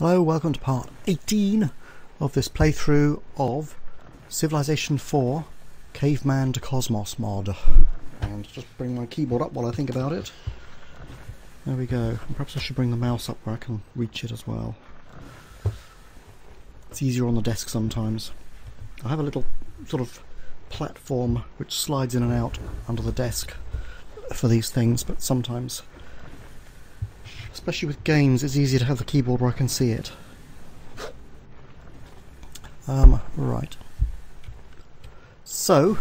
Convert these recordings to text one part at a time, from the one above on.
Hello, welcome to part 18 of this playthrough of Civilization 4 Caveman to Cosmos mod. And just bring my keyboard up while I think about it. There we go. Perhaps I should bring the mouse up where I can reach it as well. It's easier on the desk sometimes. I have a little sort of platform which slides in and out under the desk for these things, but sometimes, especially with games, it's easier to have the keyboard where I can see it. Right. So,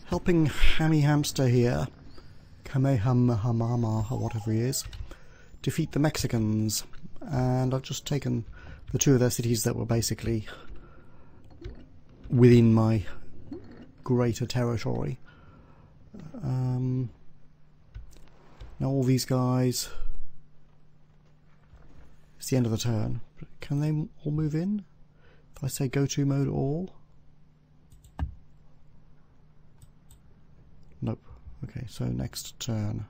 helping Hammy Hamster here, Kamehameha, or whatever he is, defeat the Mexicans. And I've just taken the two of their cities that were basically within my greater territory. Now all these guys, it's the end of the turn. Can they all move in? If I say go to mode all? Nope. Okay, so next turn.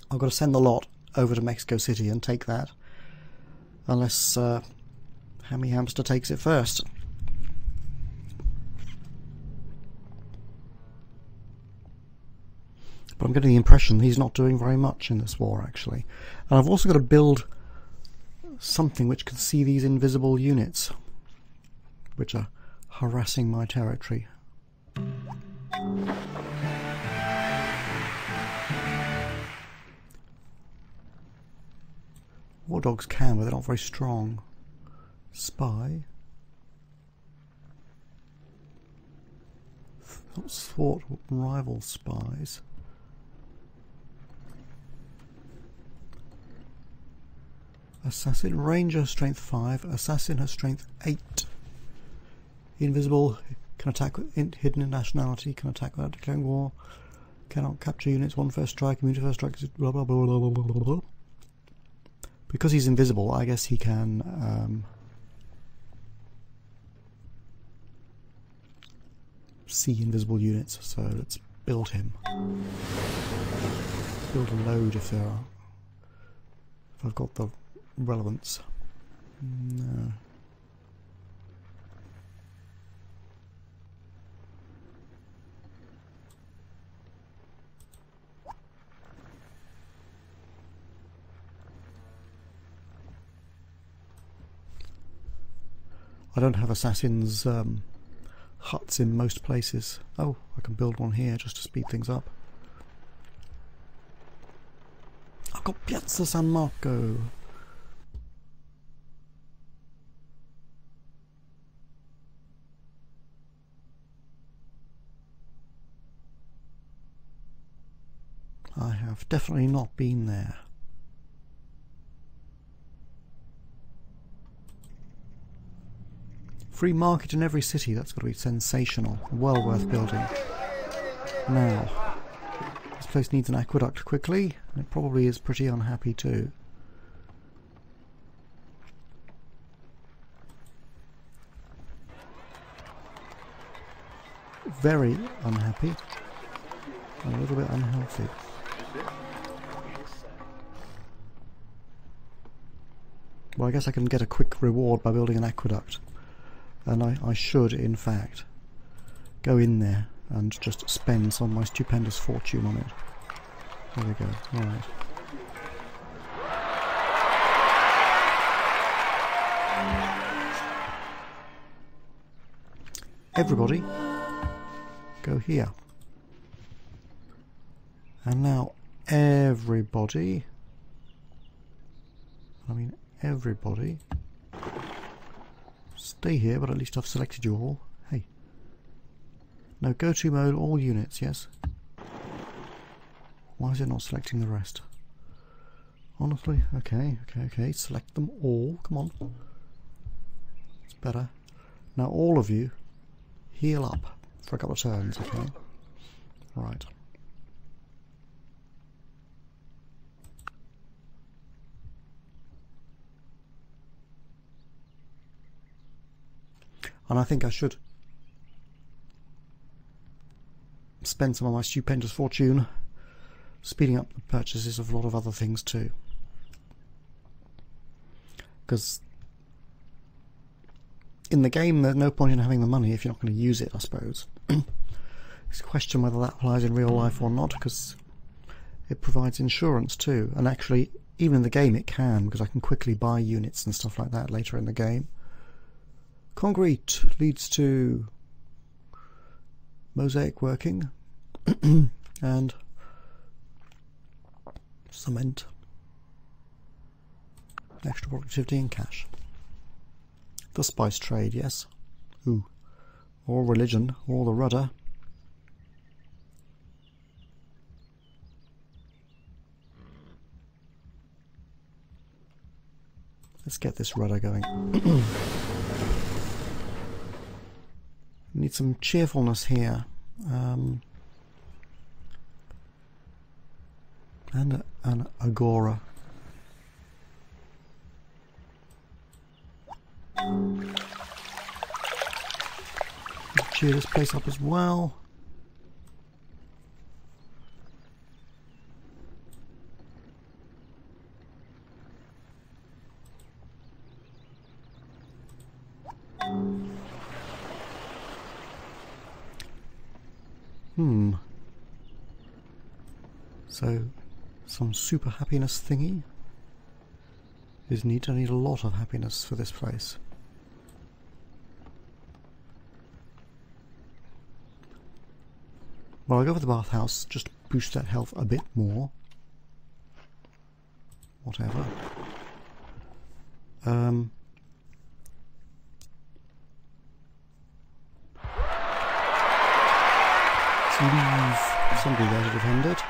I've got to send the lot over to Mexico City and take that. Unless Hammy Hamster takes it first. But I'm getting the impression he's not doing very much in this war, actually. And I've also got to build something which can see these invisible units, which are harassing my territory. War dogs can, but they're not very strong. Spy. Thwart rival spies. Assassin. Ranger strength 5. Assassin has strength 8. Invisible. Can attack with hidden in nationality. Can attack without declaring war. Cannot capture units. One first strike. Immune to first strike. Blah blah blah blah blah blah blah. Because he's invisible, I guess he can see invisible units. So let's build him. Build a load if there are. If I've got the relevance. No. I don't have assassins' huts in most places. Oh, I can build one here just to speed things up. I've got Piazza San Marco. I have definitely not been there. Free market in every city, that's got to be sensational. Well worth building. Now, this place needs an aqueduct quickly, and it probably is pretty unhappy too. Very unhappy, and a little bit unhealthy. Well, I guess I can get a quick reward by building an aqueduct. And I should, in fact, go in there and just spend some of my stupendous fortune on it. There we go. Alright. Everybody, go here. And now everybody, stay here, but at least I've selected you all. Hey. No, go to mode, all units, yes? Why is it not selecting the rest? Honestly? Okay. Select them all. Come on. It's better. Now all of you, heal up for a couple of turns, okay? Right. And I think I should spend some of my stupendous fortune speeding up the purchases of a lot of other things too. Because in the game there's no point in having the money if you're not going to use it, I suppose. It's a question whether that applies in real life or not, because it provides insurance too, and actually even in the game it can, because I can quickly buy units and stuff like that later in the game. Concrete leads to mosaic working and cement, extra productivity and cash. The spice trade, yes. Ooh. Or religion, or the rudder. Let's get this rudder going. Need some cheerfulness here. And an agora. Cheer this place up as well. So, some super happiness thingy is neat. I need a lot of happiness for this place. Well, I'll go for the bathhouse, just boost that health a bit more. Whatever. Let's leave somebody there to defend it.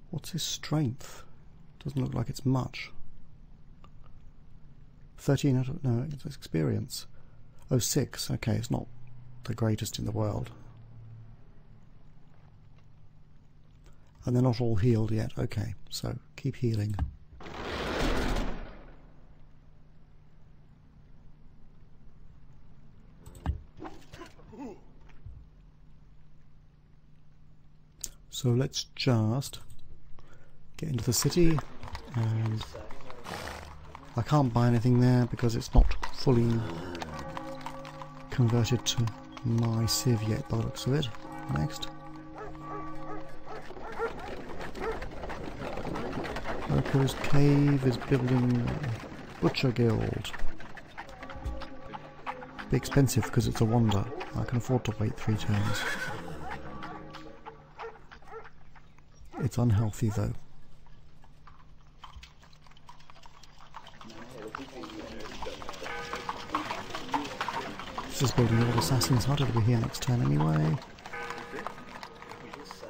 What's his strength? Doesn't look like it's much. 13 out of... no, it's experience. Oh, 6. Okay, it's not the greatest in the world. And they're not all healed yet. Okay, so keep healing. So let's just get into the city, and I can't buy anything there because it's not fully converted to my civ yet by the looks of it. Next. Loco's Cave is building a Butcher Guild. Be expensive because it's a wonder. I can afford to wait 3 turns. It's unhealthy though. This is building the old Assassin's Hut. It'll be here next turn anyway.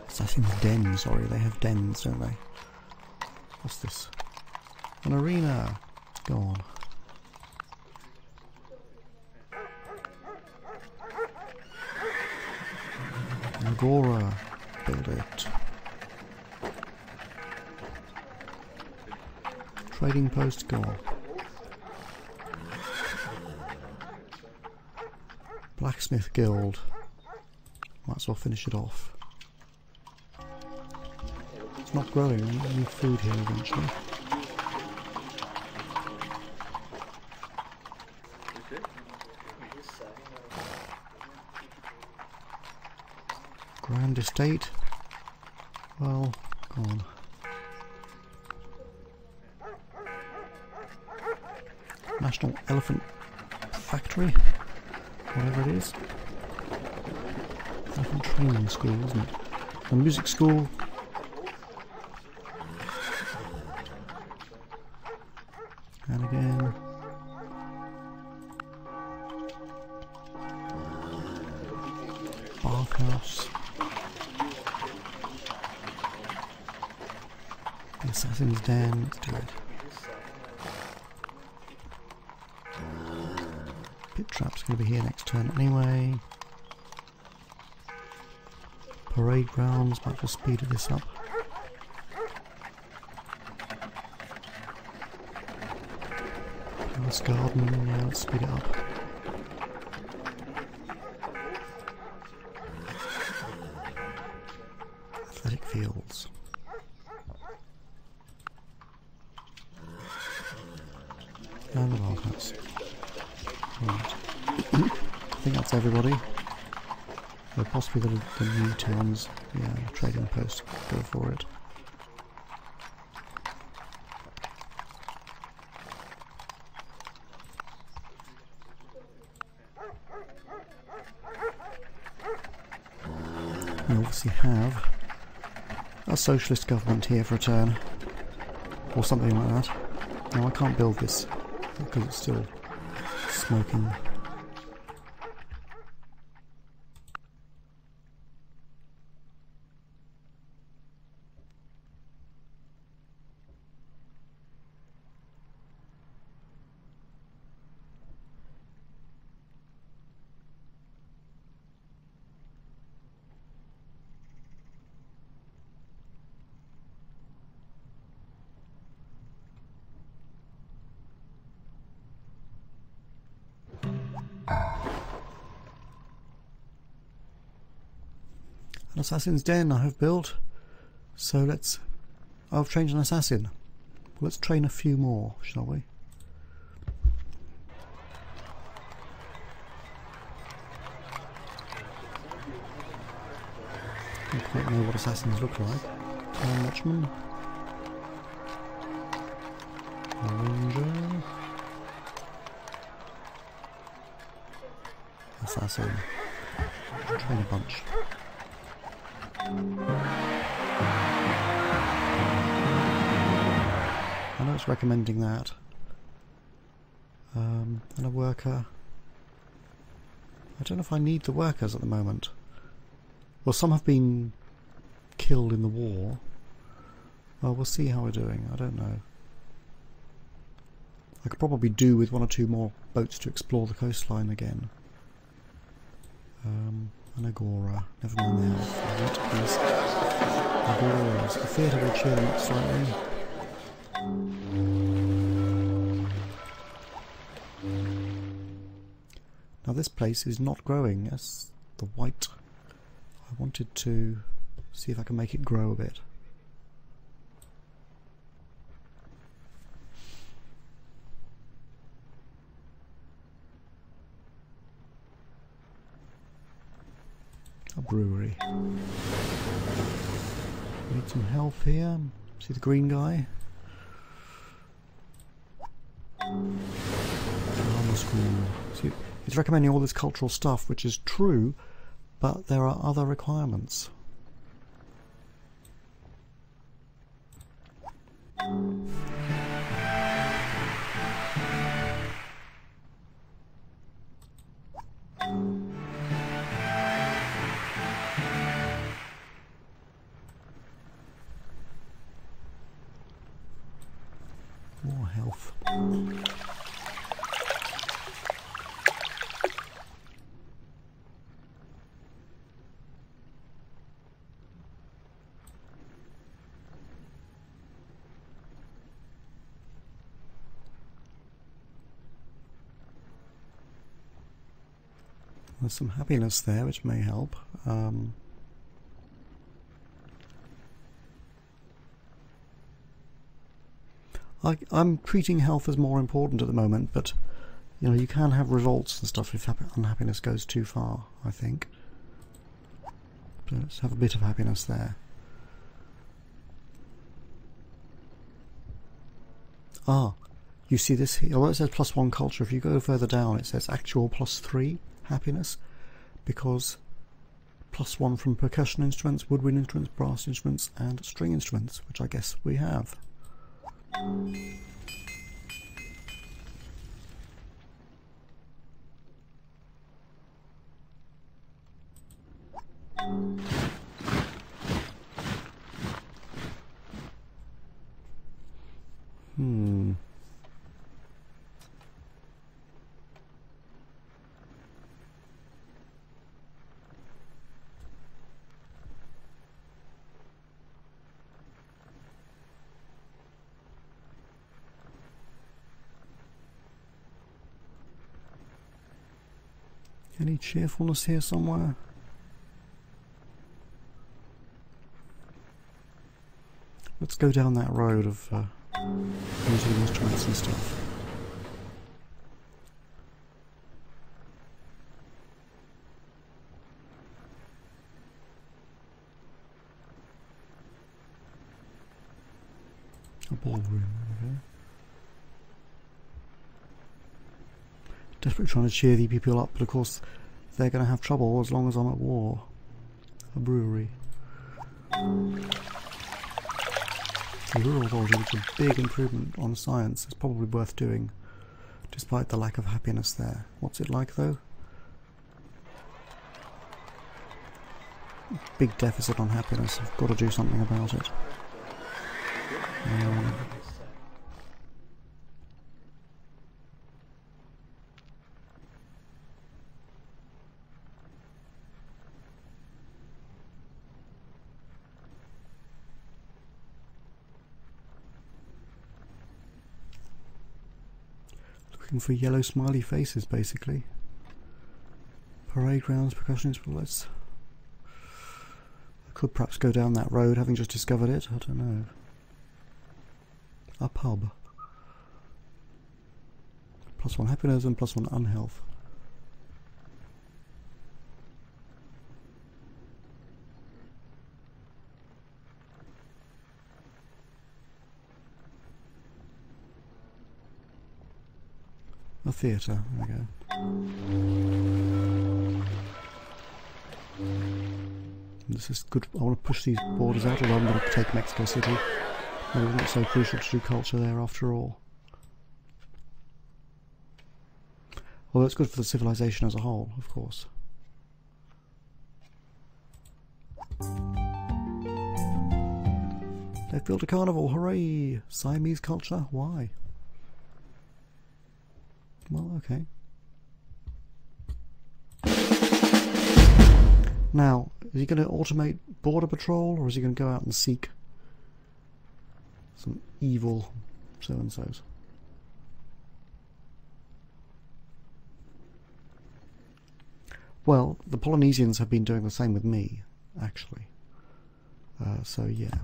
Assassin's Den, sorry, they have dens, don't they? What's this? An arena! Go on. An agora. Build it. Trading post, go on. Blacksmith Guild. Might as well finish it off. It's not growing, I need food here eventually. Grand Estate. Well, go on. National Elephant Factory, whatever it is. Elephant Training School, isn't it? A music school. And again. Bathhouse. The Assassin's Den, let's do it. Pit Trap's going to be here next turn anyway. Parade grounds, might just speed this up. Palace Garden, yeah, let's speed it up. fields. And the wildcats. Right. I think that's everybody. Or possibly the new towns. Yeah, trading post. Go for it. We obviously have a socialist government here for a turn. Or something like that. No, I can't build this because it's still smoking. An assassin's den I have built, so I've trained an assassin. Let's train a few more, shall we? I don't quite know what assassins look like. Watchman. Ranger. Assassin. Train a bunch. I know it's recommending that. And a worker. I don't know if I need the workers at the moment. Well, some have been killed in the war. Well, we'll see how we're doing. I don't know. I could probably do with one or two more boats to explore the coastline again. An Agora. Never mind the health. I want these Agoras. The theatre will cheer up slightly. Now this place is not growing as the white. I wanted to see if I can make it grow a bit. A brewery. Need some health here. See the green guy? Drama school. See, it's recommending all this cultural stuff, which is true, but there are other requirements. More health. There's some happiness there, which may help. I'm treating health as more important at the moment, but you know, you can have revolts and stuff if unhappiness goes too far, I think. So let's have a bit of happiness there. Ah, you see this here? Although it says +1 culture, if you go further down it says actual +3 happiness, because +1 from percussion instruments, woodwind instruments, brass instruments and string instruments, which I guess we have. Any cheerfulness here somewhere? Let's go down that road of using instruments and stuff. A ballroom, there we go. Desperately trying to cheer the people up, but of course they're going to have trouble as long as I'm at war. A brewery. The rural authority, which is a big improvement on science, is probably worth doing, despite the lack of happiness there. What's it like, though? Big deficit on happiness. I've got to do something about it. Looking for yellow smiley faces, basically. Parade grounds, percussionists, well, let's... I could perhaps go down that road, having just discovered it, I don't know. A pub. +1 happiness and +1 unhealth. A theatre, there we go. This is good. I want to push these borders out, although I'm going to take Mexico City. Maybe it's not so crucial to do culture there after all. Although it's good for the civilization as a whole, of course. They've built a carnival, hooray! Siamese culture, why? Well, okay. Now, is he going to automate border patrol, or is he going to go out and seek some evil so-and-sos? Well, the Polynesians have been doing the same with me, actually. So, yeah.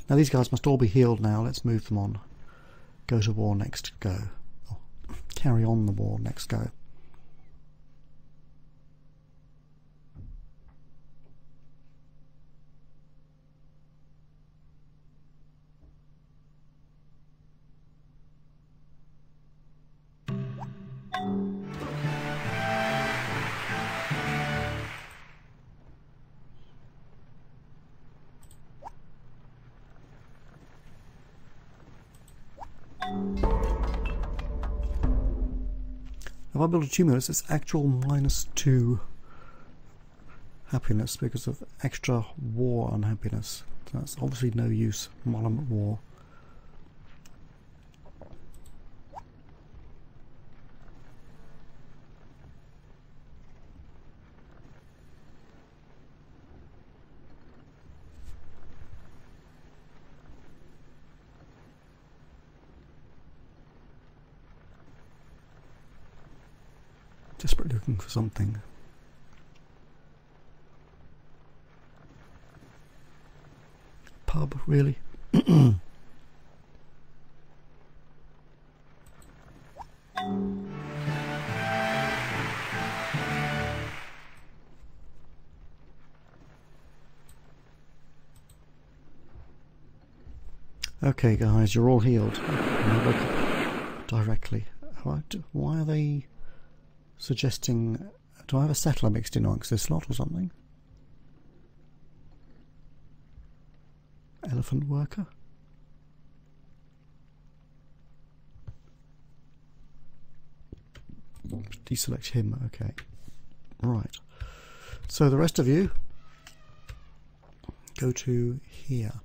Now these guys must all be healed now. Let's move them on. Go to war next go. Oh, carry on the war next go. If I build a tumulus, it's actual -2 happiness because of extra war unhappiness. So that's obviously no use while I'm at war. Desperately looking for something. Pub, really? Okay guys, you're all healed. Directly. Why are they suggesting... Do I have a settler mixed in on this slot or something? Elephant worker? Deselect him, okay. Right. So the rest of you go to here.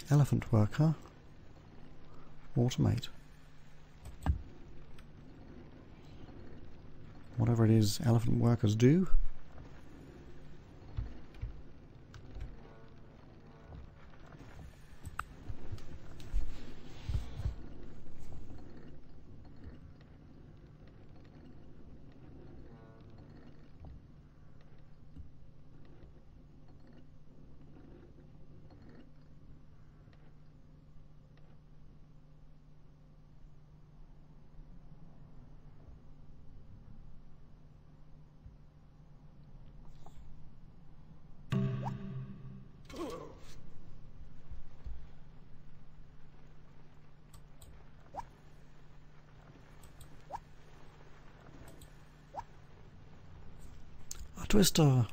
Elephant worker. Automate. Whatever it is elephant workers do. twister.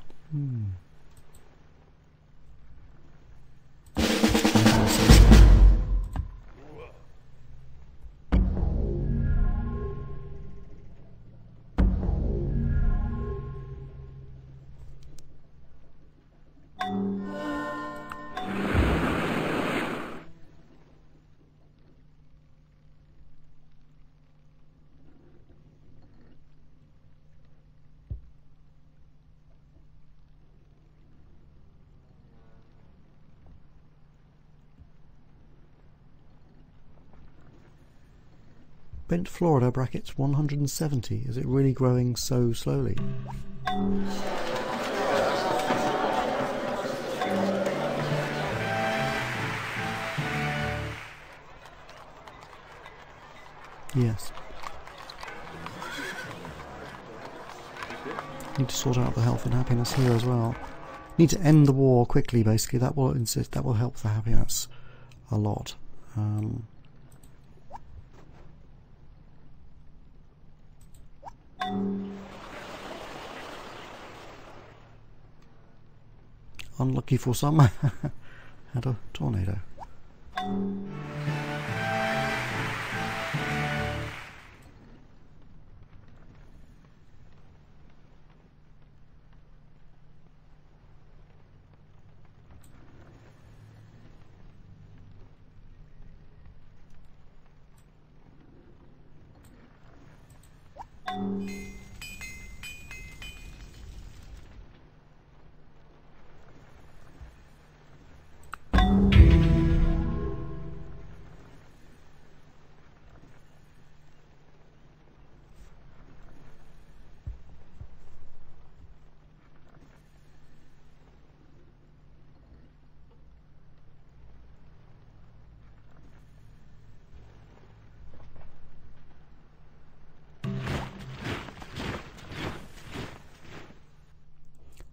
Bent Florida brackets 170. Is it really growing so slowly? Yes. Need to sort out the health and happiness here as well. Need to end the war quickly. Basically, that will help the happiness a lot. Unlucky for some, had a tornado.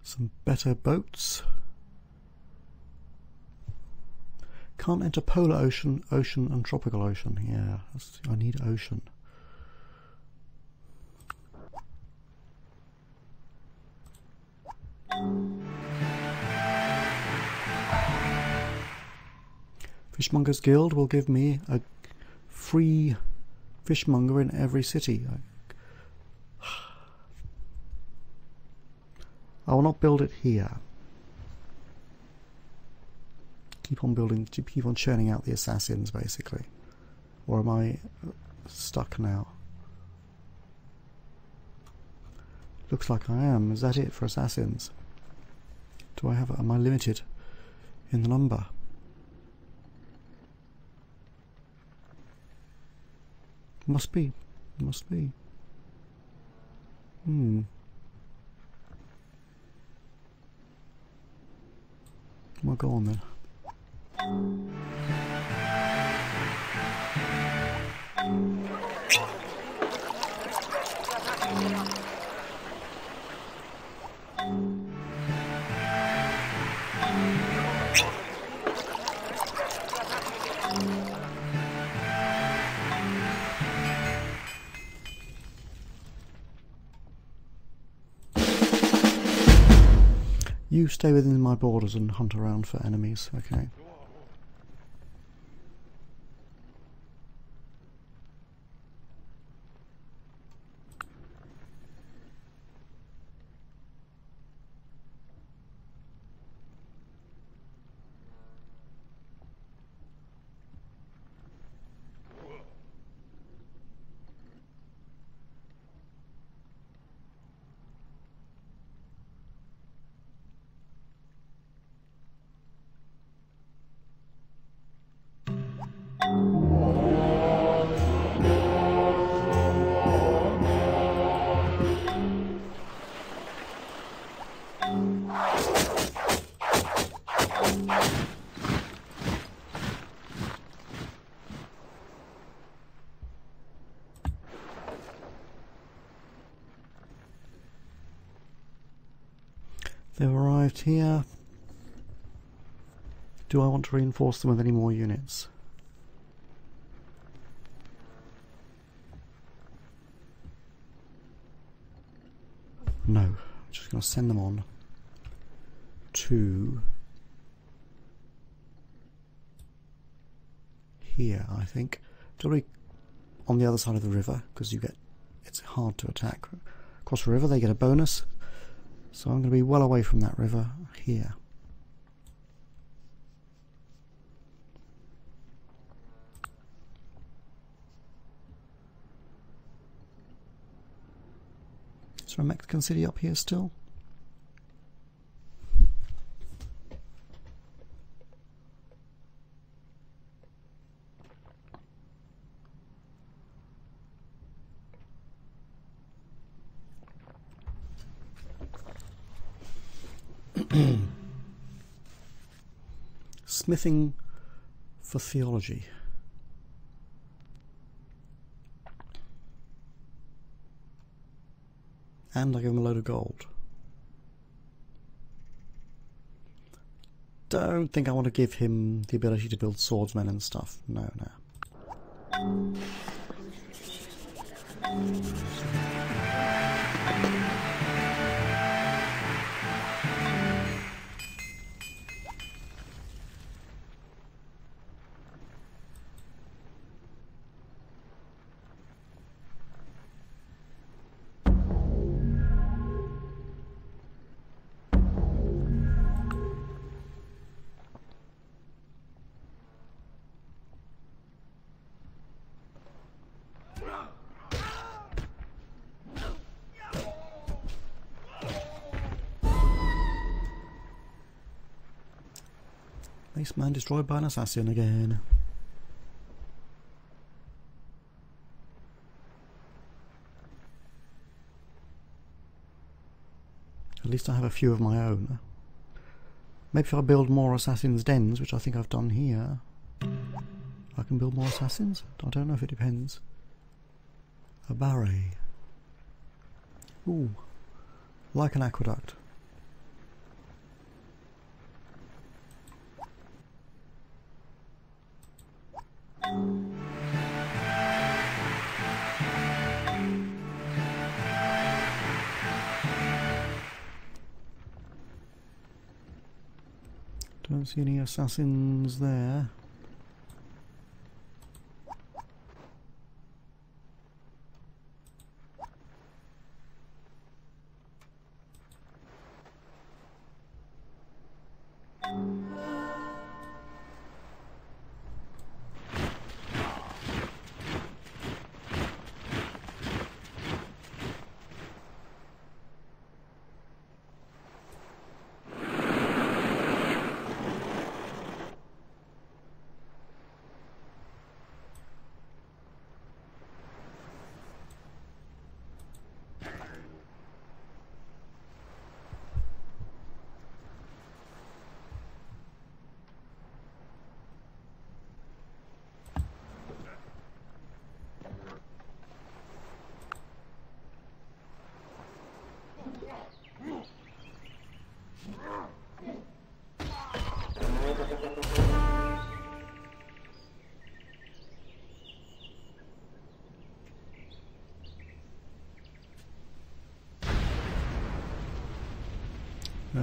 Some better boats. Can't enter polar ocean, ocean and tropical ocean. Yeah, I need ocean. Fishmongers Guild will give me a free fishmonger in every city. I will not build it here. Keep on building, keep on churning out the assassins, basically. Or am I stuck now? Looks like I am. Is that it for assassins? Am I limited in the number? Must be. Must be. Well, go on then. You stay within my borders and hunt around for enemies, okay? They've arrived here. Do I want to reinforce them with any more units? No. Just going to send them on to here, I think. Totally on the other side of the river, because it's hard to attack. Across the river they get a bonus, so I'm going to be well away from that river here. Is there a Mexican city up here still? Smithing for theology. And I give him a load of gold. Don't think I want to give him the ability to build swordsmen and stuff. No, no. Base man destroyed by an assassin again. At least I have a few of my own. Maybe if I build more assassin's dens, which I think I've done here, I can build more assassins? I don't know if it depends. A barret. Ooh, like an aqueduct. Don't see any assassins there.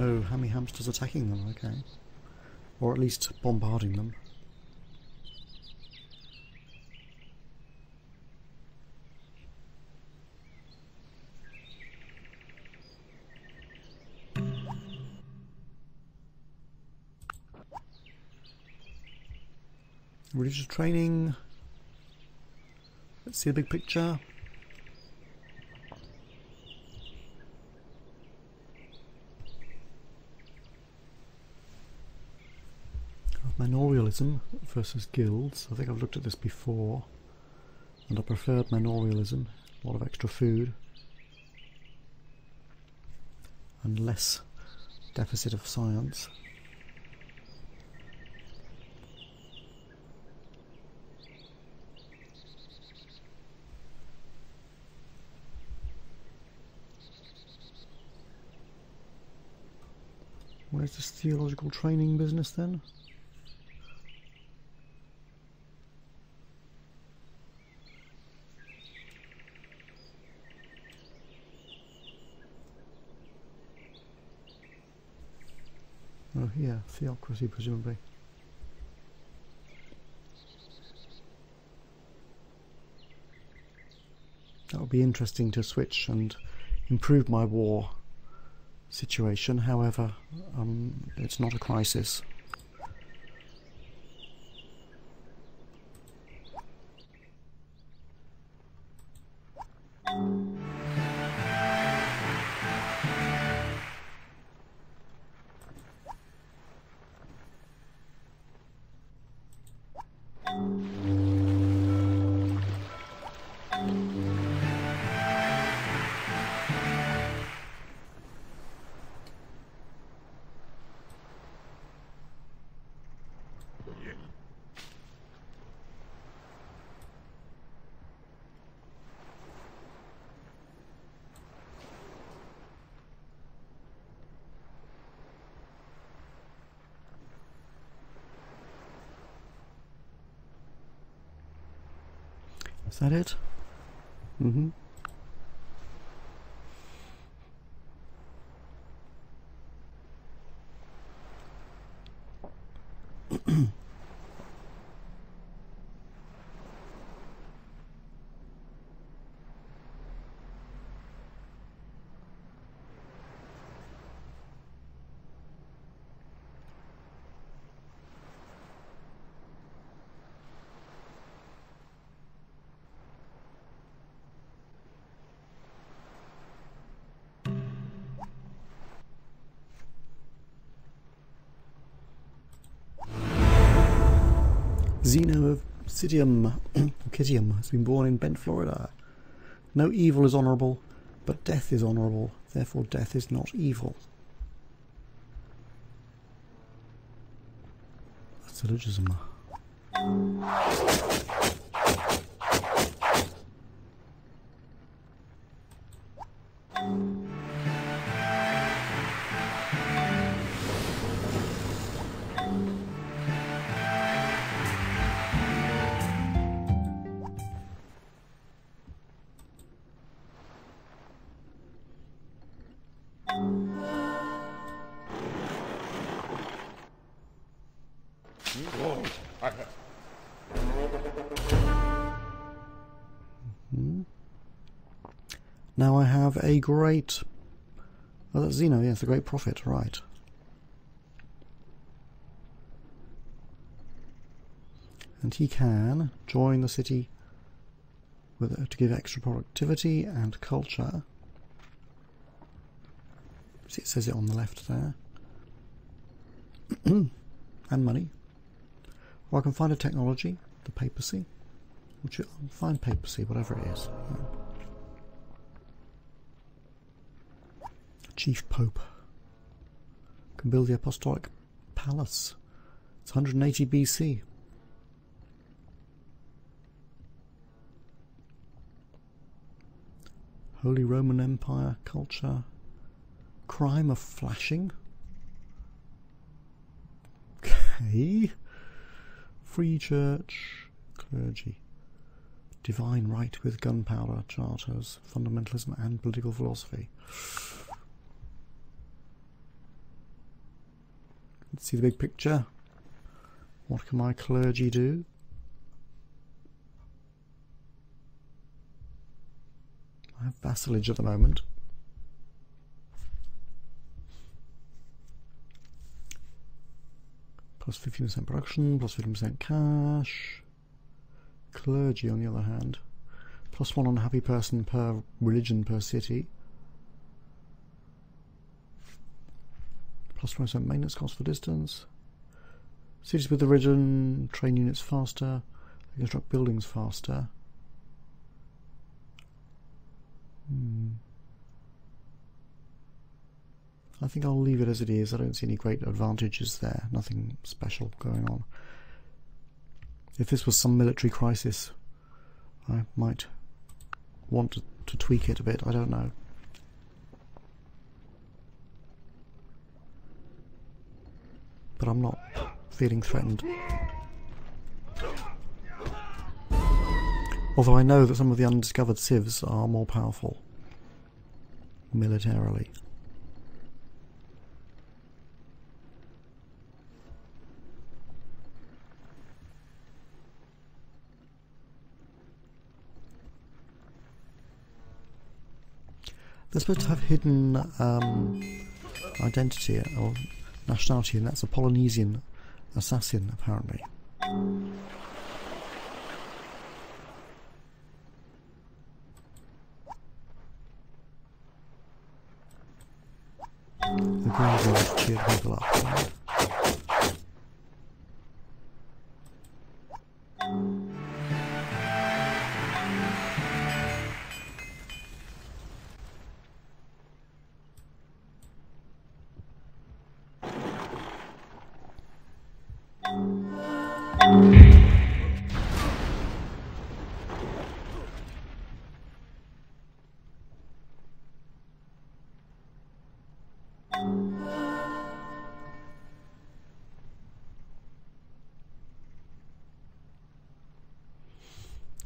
Oh, hammy hamsters attacking them, okay. Or at least bombarding them. Religious training. Let's see the big picture. Manorialism versus guilds. I think I've looked at this before, and I preferred manorialism. A lot of extra food and less deficit of science. Where's this theological training business then? Oh, here, theocracy, presumably. That would be interesting to switch and improve my war situation. However, it's not a crisis. Is that it? Mm-hmm. Zeno of Citium has been born in Bent, Florida. No evil is honourable, but death is honourable. Therefore death is not evil. Syllogism. Now I have a great... Oh, that's Zeno, yes, the great prophet, right. And he can join the city with, to give extra productivity and culture. See, it says it on the left there. And money. Or I can find a technology, the papacy. Which I'll find papacy, whatever it is. Chief Pope. Can build the Apostolic Palace. It's 180 BC. Holy Roman Empire culture. Crime of flashing. Okay. Free church. Clergy. Divine right with gunpowder. Charters. Fundamentalism and political philosophy. Let's see the big picture. What can my clergy do? I have vassalage at the moment. Plus 15% production, plus 15% cash. Clergy, on the other hand. Plus one unhappy person per religion per city. Plus 20% maintenance cost for distance. Cities with the religion, train units faster. They construct buildings faster. I think I'll leave it as it is. I don't see any great advantages there. Nothing special going on. If this was some military crisis, I might want to tweak it a bit. I don't know. But I'm not feeling threatened. Although I know that some of the undiscovered civs are more powerful militarily. They're supposed to have hidden identity or nationality, and that's a Polynesian assassin, apparently. The graveyard cheered people up.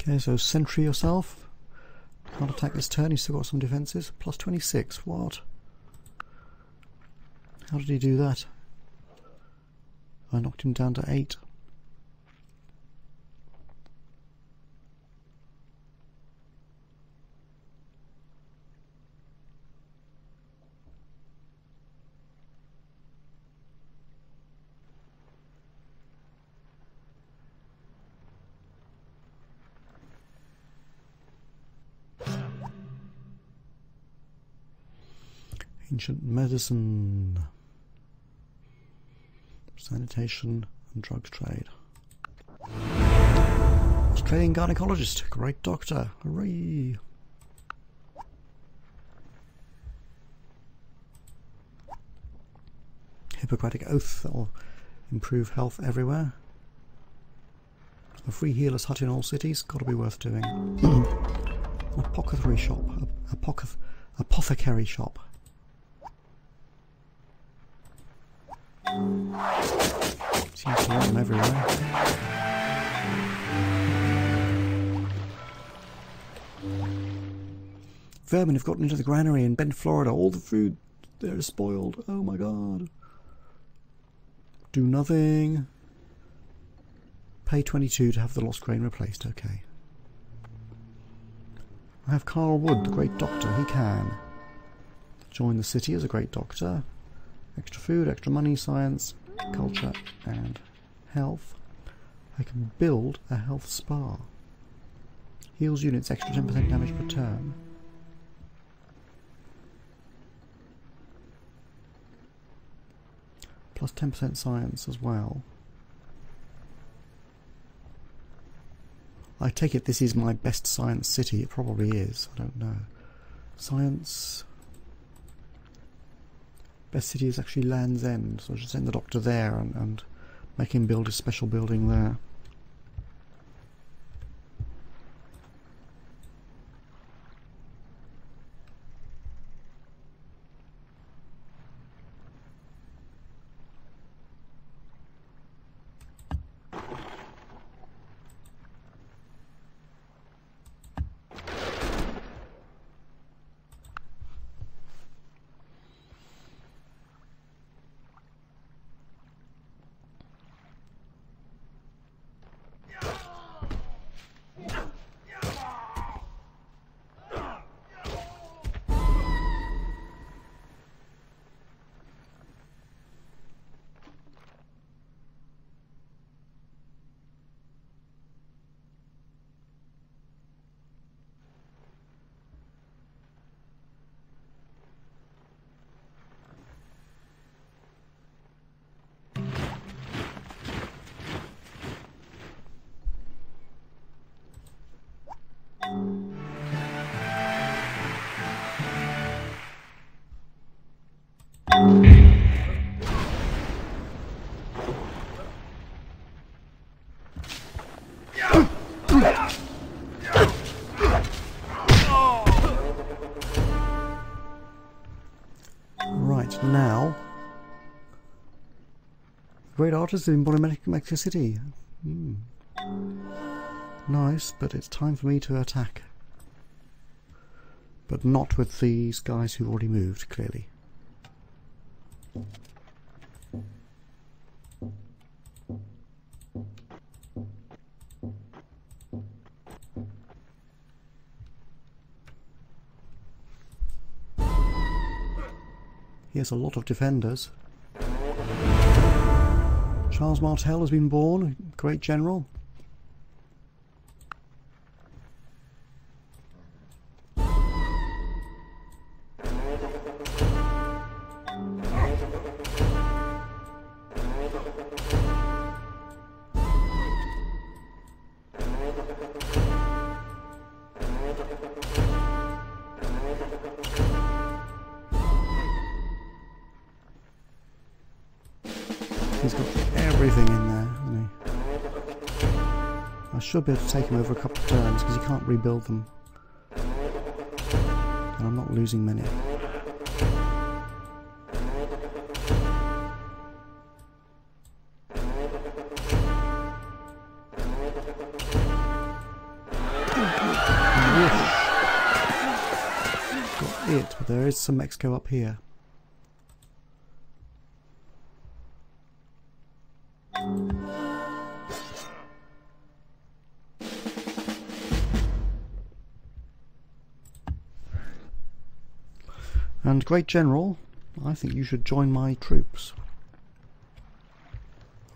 Okay, so sentry yourself. Can't attack this turn, he's still got some defences. Plus 26, what? How did he do that? I knocked him down to 8. Ancient medicine, sanitation and drugs trade. Australian gynecologist, great doctor, hooray! Hippocratic oath that will improve health everywhere. A free healer's hut in all cities, gotta be worth doing. Apothecary shop, apothecary shop. Seems to want them everywhere. Vermin have gotten into the granary in Bend, Florida. All the food there is spoiled. Oh my god. Do nothing. Pay 22 to have the lost grain replaced. Okay. I have Carl Wood, the great doctor. He can join the city as a great doctor. Extra food, extra money, science, culture, and health. I can build a health spa. Heals units extra 10% damage per turn. Plus 10% science as well. I take it this is my best science city. It probably is. I don't know. Science. Best city is actually Land's End, so I should send the doctor there and make him build a special building there. Right, now great artist in Mexico City. Nice, but it's time for me to attack. But not with these guys who've already moved, clearly. He has a lot of defenders. Charles Martel has been born, great general. He's got everything in there, hasn't he? I should be able to take him over a couple of turns because he can't rebuild them. And I'm not losing many. Got it, but there is some Mexico up here. And great general, I think you should join my troops.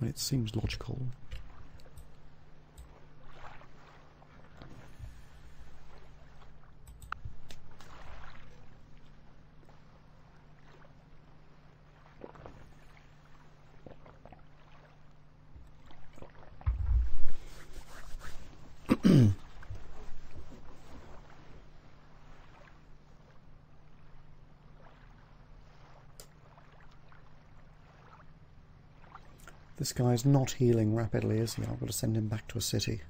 It seems logical. This guy's not healing rapidly, is he? I've got to send him back to a city.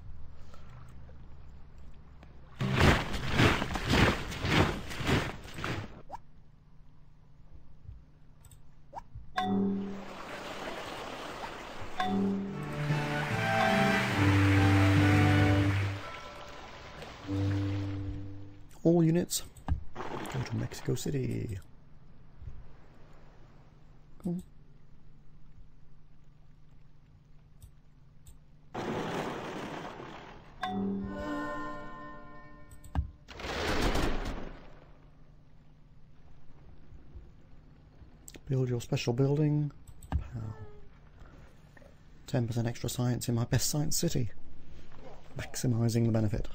All units, go to Mexico City. Cool. Build your special building. 10% extra science in my best science city. Maximising the benefit.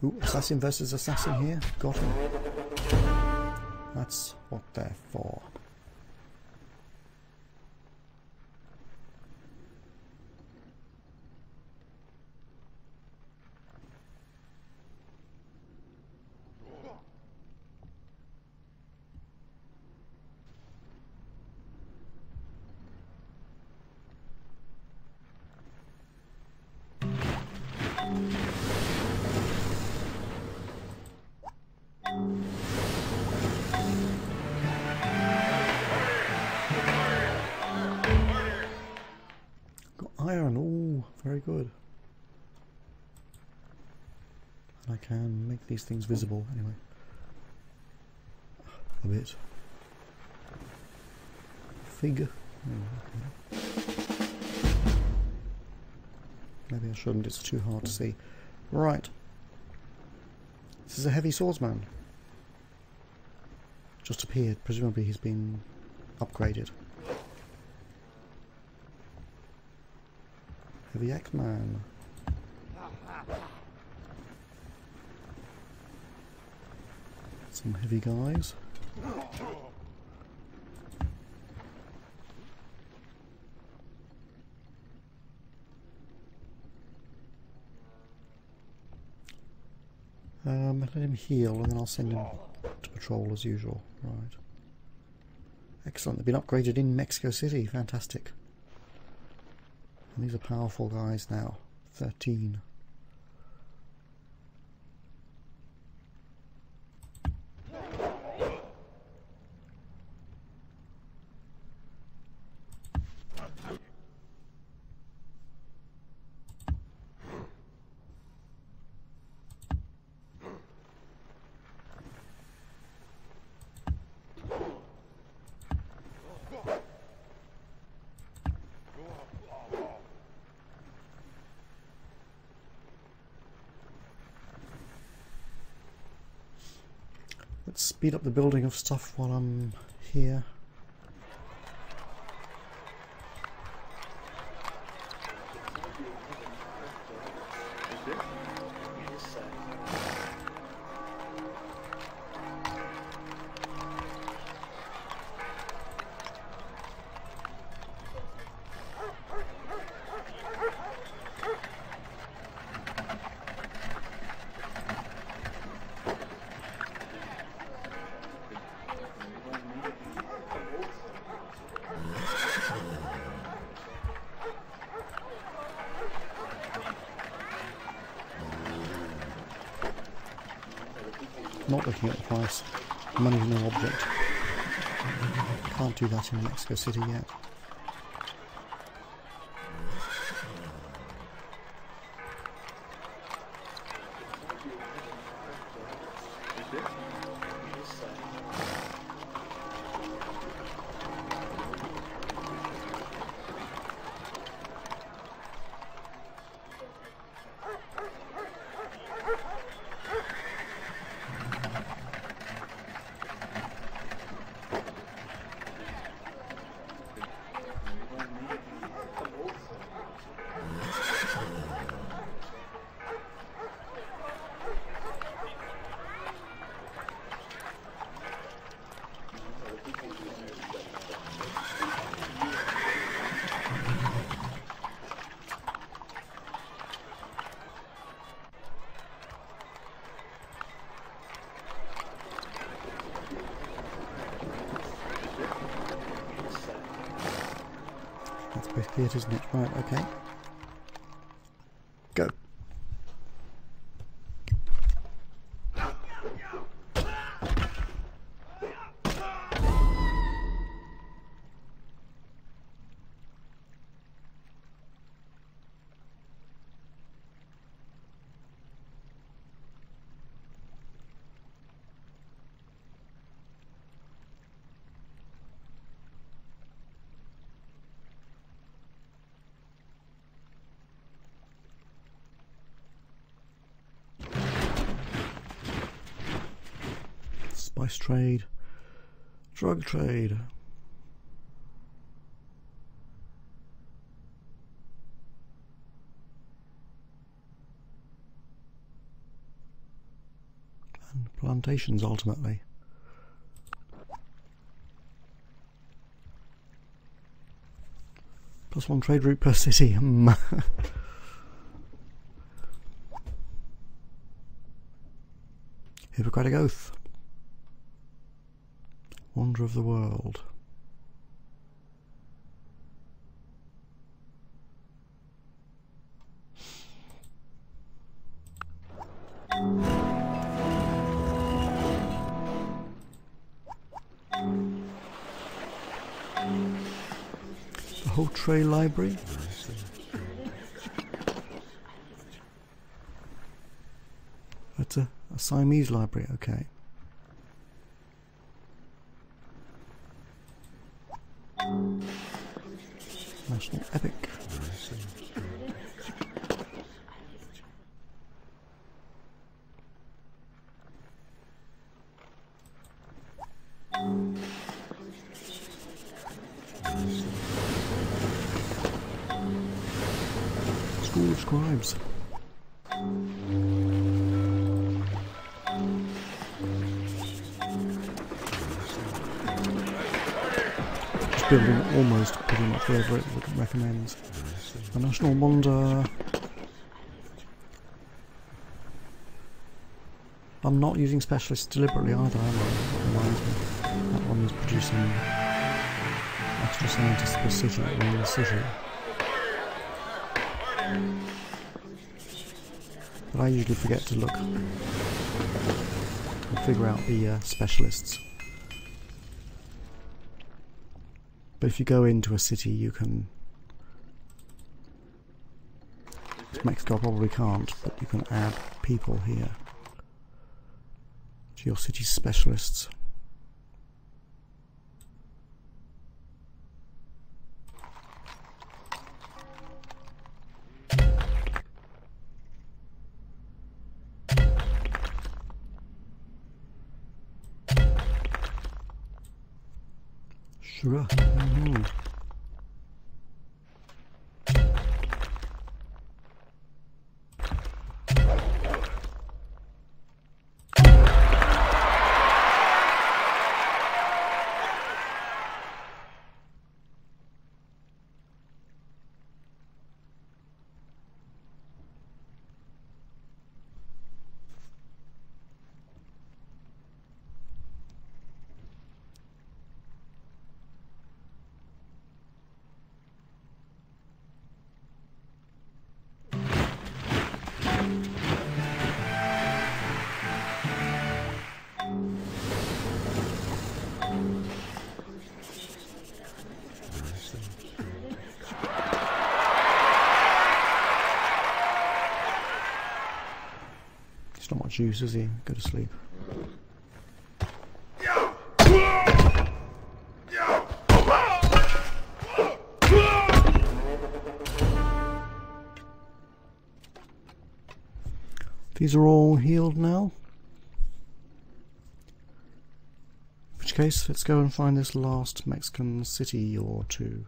Ooh, assassin versus assassin here. Got him. That's what they're for. Iron, oh, very good. And I can make these things visible anyway. A bit. Fig. Maybe I shouldn't, it's too hard to see. Right. This is a heavy swordsman. Just appeared, presumably he's been upgraded. Heavy X-Man. Some heavy guys. Let him heal and then I'll send him to patrol as usual. Right. Excellent, they've been upgraded in Mexico City. Fantastic. And these are powerful guys now. 13. Let's speed up the building of stuff while I'm here. Not looking at the price. Money's no object. Can't do that in Mexico City yet. That's basically it, isn't it? Right, okay. Go. Spice trade, drug trade. And plantations ultimately. +1 trade route per city. Hippocratic Oath. Wonder of the world. The whole tray library. That's a Siamese library, okay. National Epic. School of Scribes. Building almost pretty much wherever it recommends. The National Wonder. I'm not using specialists deliberately either, am I? Reminds me. That one is producing extra scientists per city in the city. But I usually forget to look and figure out the specialists. But if you go into a city, you can. Mexico probably can't, but you can add people here to your city's specialists. Sugar. Mm-hmm. It's not much use, is he? Go to sleep. These are all healed now. In which case, let's go and find this last Mexican city or two.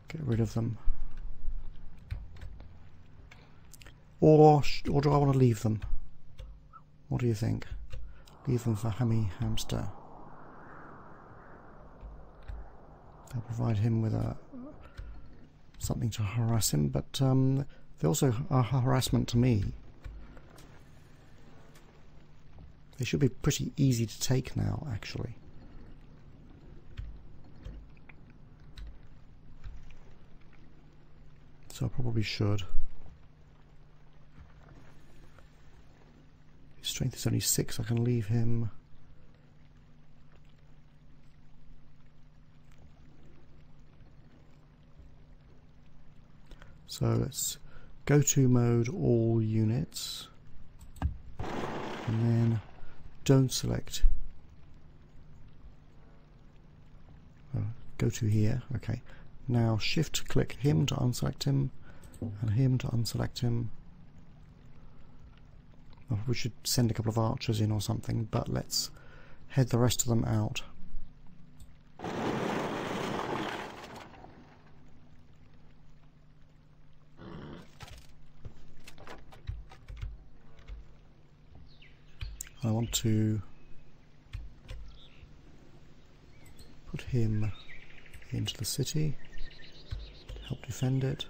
Get rid of them. Or do I want to leave them? What do you think? Leave them for Hammy Hamster. They'll provide him with something to harass him, but they also are harassment to me. They should be pretty easy to take now, actually. So I probably should. His strength is only 6, I can leave him. So let's go to mode all units, and then don't select. Go to here, okay. Now shift click him to unselect him, and him to unselect him. Well, we should send a couple of archers in or something, but let's head the rest of them out. I want to put him into the city to help defend it.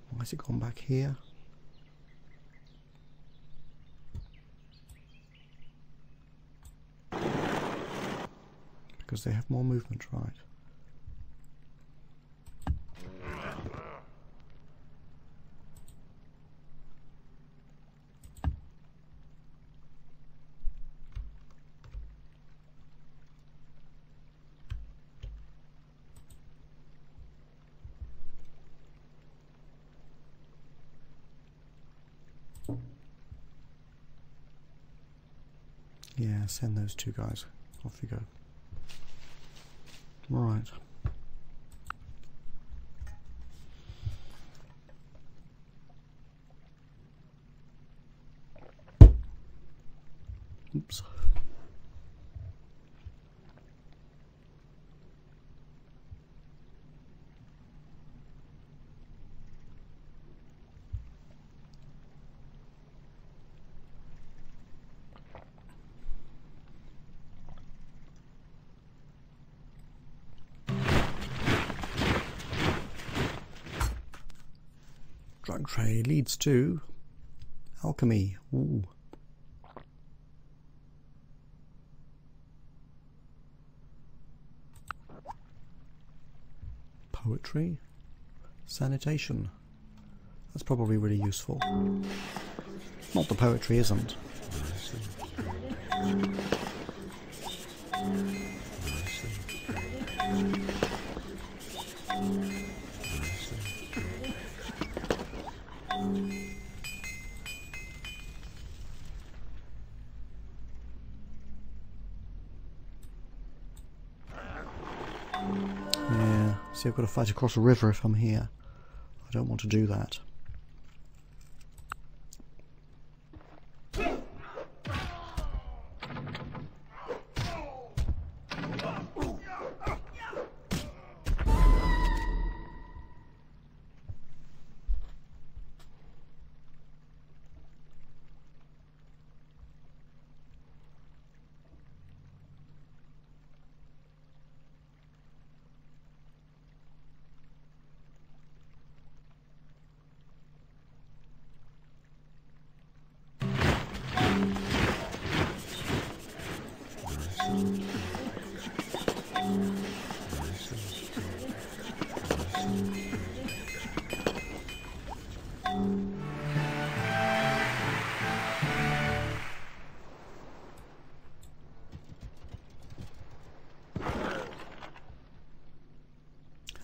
Why has it gone back here? Because they have more movement, right? Yeah, send those two guys. Off you go. Right. Oops. Drug trade leads to alchemy. Ooh. Poetry. Sanitation. That's probably really useful. Not the poetry isn't. See, I've got to fight across a river if I'm here. I don't want to do that.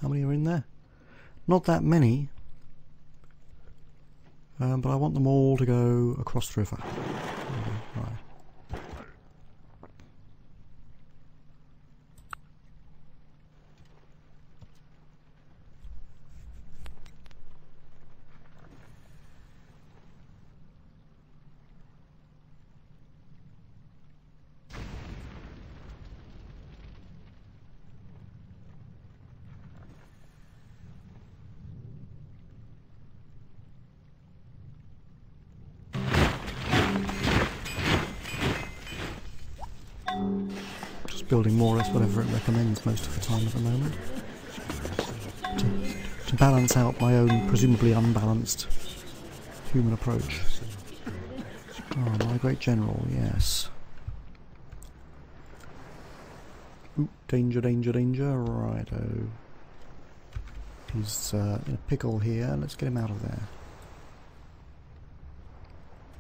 How many are in there? Not that many, but I want them all to go across the river. Right. Building more or less whatever it recommends most of the time at the moment, to balance out my own presumably unbalanced human approach. Oh, my great general, yes. Ooh, danger, danger, danger, righto. He's in a pickle here, let's get him out of there.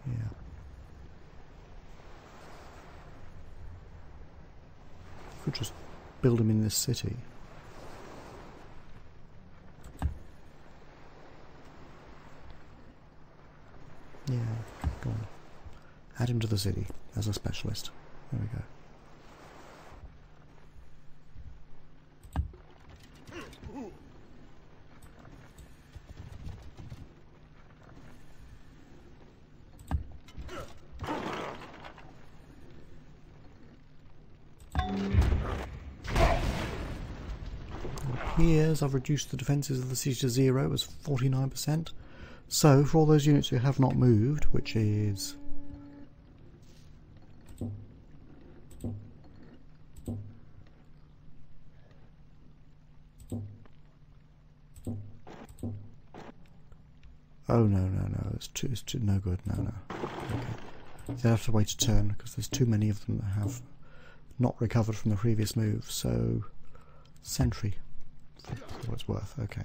Yeah. Could just build him in this city. Yeah, go on. Add him to the city as a specialist. There we go. I've reduced the defences of the city to 0 as 49%. So for all those units who have not moved, which is oh no, it's too no good, no. Okay. They'll have to wait a turn because there's too many of them that have not recovered from the previous move, so sentry. For what it's worth, okay.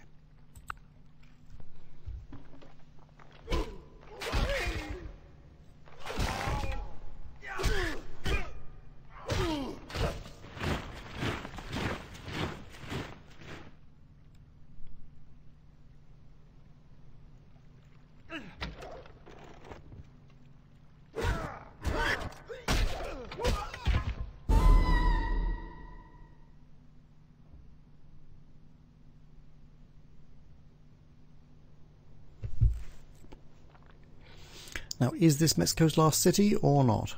Now, is this Mexico's last city or not?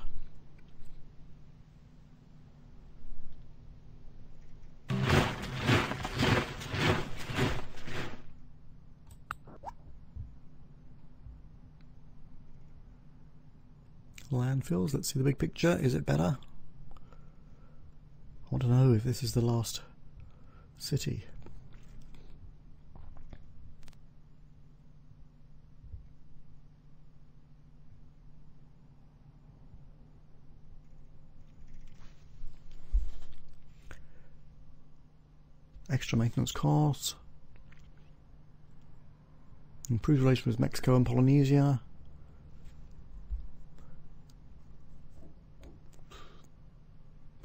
Landfills, let's see the big picture. Is it better? I want to know if this is the last city. Extra maintenance costs. Improved relations with Mexico and Polynesia.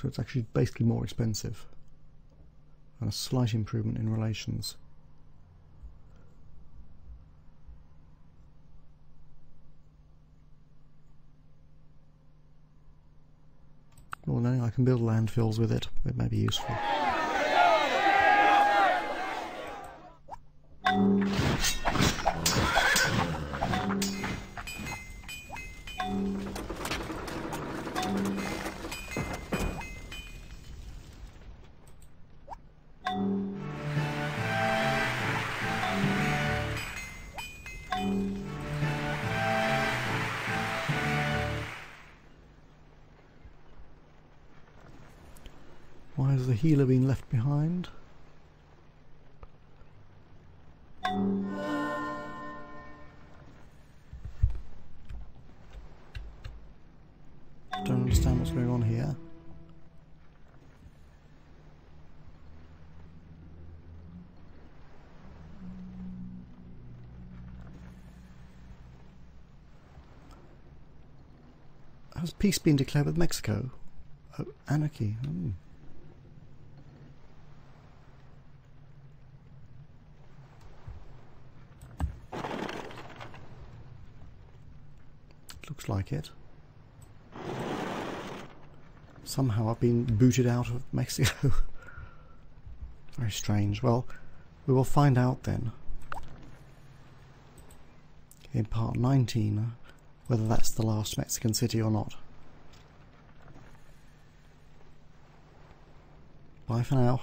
So it's actually basically more expensive. And a slight improvement in relations. Well, then I can build landfills with it. It may be useful. Why has the healer been left behind? Don't understand what's going on here. Has peace been declared with Mexico? Oh, anarchy. Looks like it. Somehow I've been booted out of Mexico. Very strange. Well, we will find out then in part 19 whether that's the last Mexican city or not. Bye for now.